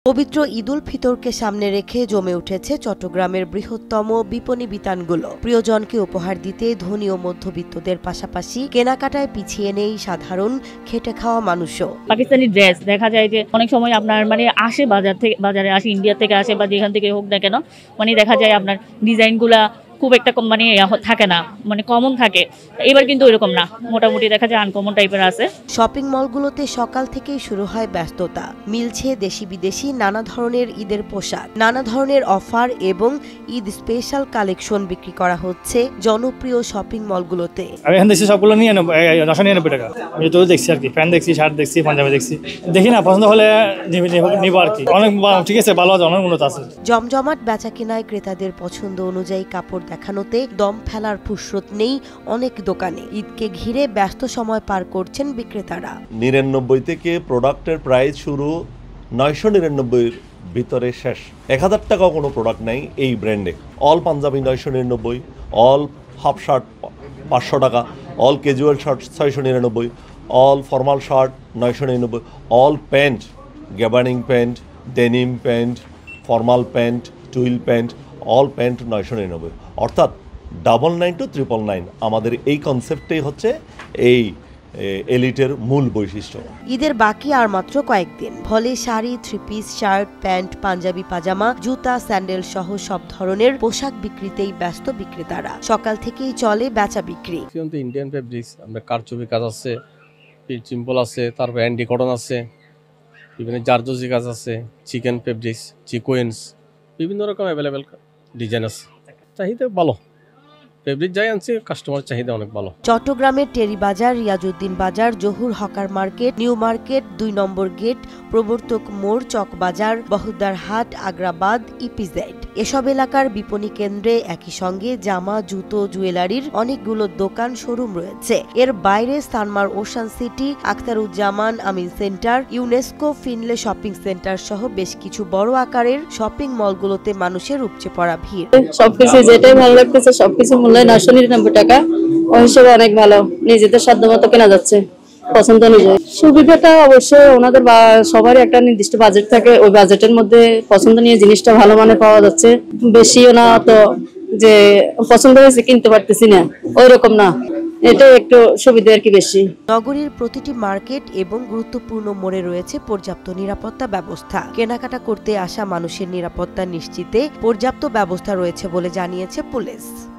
পবিত্র ঈদুল ফিতরকে সামনে রেখে জমে উঠেছে চট্টগ্রামের বৃহত্তম বিপণী বিতানগুলো। প্রিয়জনকে উপহার দিতে ধনী ও মধ্যবিত্তদের পাশাপাশি কেনাকাটায় পিছিয়ে নেই সাধারণ খেটে খাওয়া মানুষও। পাকিস্তানি ড্রেস দেখা যায় যে অনেক সময় আপনার আসে বাজারে আসে, ইন্ডিয়া থেকে আসে বা যেখান থেকে হোক না কেন, দেখা যায় আপনার ডিজাইনগুলা খুব একটা থাকে না, কমন থাকে। এবার কিন্তু ওইরকম না, মোটামুটি দেখা যায় আনকমন টাইপের আছে। শপিং মলগুলোতে সকাল থেকেই শুরু হয় ব্যস্ততা। মিলছে দেশি বিদেশি নানা ধরনের ঈদের পোশাক, নানা ধরনের অফার এবং ঈদ স্পেশাল কালেকশন বিক্রি করা হচ্ছে জনপ্রিয় শপিং মলগুলোতে। আমি এখান দেখছি সবগুলো নিয়ে 999 টাকা। আমি তো দেখছি আর কি, প্যান্ট দেখছি, শার্ট দেখছি, পাঞ্জাবি দেখছি, দেখি না পছন্দ হলে নিব আর কি। অনেক ঠিক আছে, ভালো আছে, অনেক উন্নত আছে। জমজমাট বেচা কেনায় ক্রেতাদের পছন্দ অনুযায়ী কাপড় দেখানোতে দম ফেলার ফুসরত নেই অনেক দোকানে। ঈদকে ঘিরে ব্যস্ত সময় পার করছেন বিক্রেতারা। 99 থেকে প্রোডাক্টের প্রাইস শুরু, 999 ভিতরে শেষ। 1000 টাকাও কোনো প্রোডাক্ট নাই এই ব্র্যান্ডে। All panjabi 999, all half shirt 500 টাকা, all casual shirt 699, all formal shirt 999, all pant, gabardine pant, denim pant, formal pant, twill pant, all pant 999। অর্থাৎ 99 to 999 আমাদের এই কনসেপ্টটাই হচ্ছে এই এলিটের মূল বৈশিষ্ট্য। ঈদের বাকি আর মাত্র কয়েকদিন, ফলে sari, three piece, shirt, pant, panjabi, pajama, জুতা, স্যান্ডেল সহ সব ধরনের পোশাক বিক্রিতেই ব্যস্ত বিক্রেতারা। সকাল থেকেই চলে বেচা বিক্রি। ইন্ডিয়ান ফেব্রিক্স, আমরা কারচুপি কাজ আছে, সিম্পল আছে, তারপর অ্যান্ডি কটন আছে, বিভিন্ন জারদোজি কাজ আছে, চিকেন ফেব্রিক্স, চিকোয়েন্স, বিভিন্ন রকম অ্যাভেলেবেল ডিজাইন আছে। চাহিদা ভালো, ফেব্রিক যাই আনছি, কাস্টমার চাহিদা অনেক ভালো। চট্টগ্রামের টেরি বাজার, রিয়াজউদ্দিন বাজার, Zahur hawker market, new market, 2 নম্বর গেট, প্রবর্তক মোড়, চকবাজার, বহুদ্দার হাট, আগ্রাবাদ, ইপিজেড এসব এলাকার বিপণী কেন্দ্রে একই সঙ্গে জামা, জুতো, জুয়েলারির অনেকগুলো দোকান, শোরুম রয়েছে। এর বাইরে Sanmar ocean city, Akhtaruzzaman Amin centre, UNESCO Finlay shopping centre সহ বেশ কিছু বড় আকারের শপিং মলগুলোতে মানুষের উপচে পড়া ভিড়। সবকিছু যেটাই ভালো লাগতেছে, সবকিছু মূল্য 999 টাকা। ওই হিসেবে অনেক ভালো, নিজেদের সাধ্য মতো কেনা যাচ্ছে পছন্দ অনুযায়ী। সুবিধাটা অবশ্যই ওনাদের সবারই একটা নির্দিষ্ট বাজেট থাকে, ওই বাজেটের মধ্যে পছন্দ নিয়ে জিনিসটা ভালো মানে পাওয়া যাচ্ছে। বেশিও না তো যে পছন্দ হয়েছে কিনতে পারতেছি না, ওই রকম না, এটা একটু সুবিধা আর কি বেশি। নগরীর প্রতিটি মার্কেট এবং গুরুত্বপূর্ণ মোড়ে রয়েছে পর্যাপ্ত নিরাপত্তা ব্যবস্থা। কেনাকাটা করতে আসা মানুষের নিরাপত্তা নিশ্চিতে পর্যাপ্ত ব্যবস্থা রয়েছে বলে জানিয়েছে পুলিশ।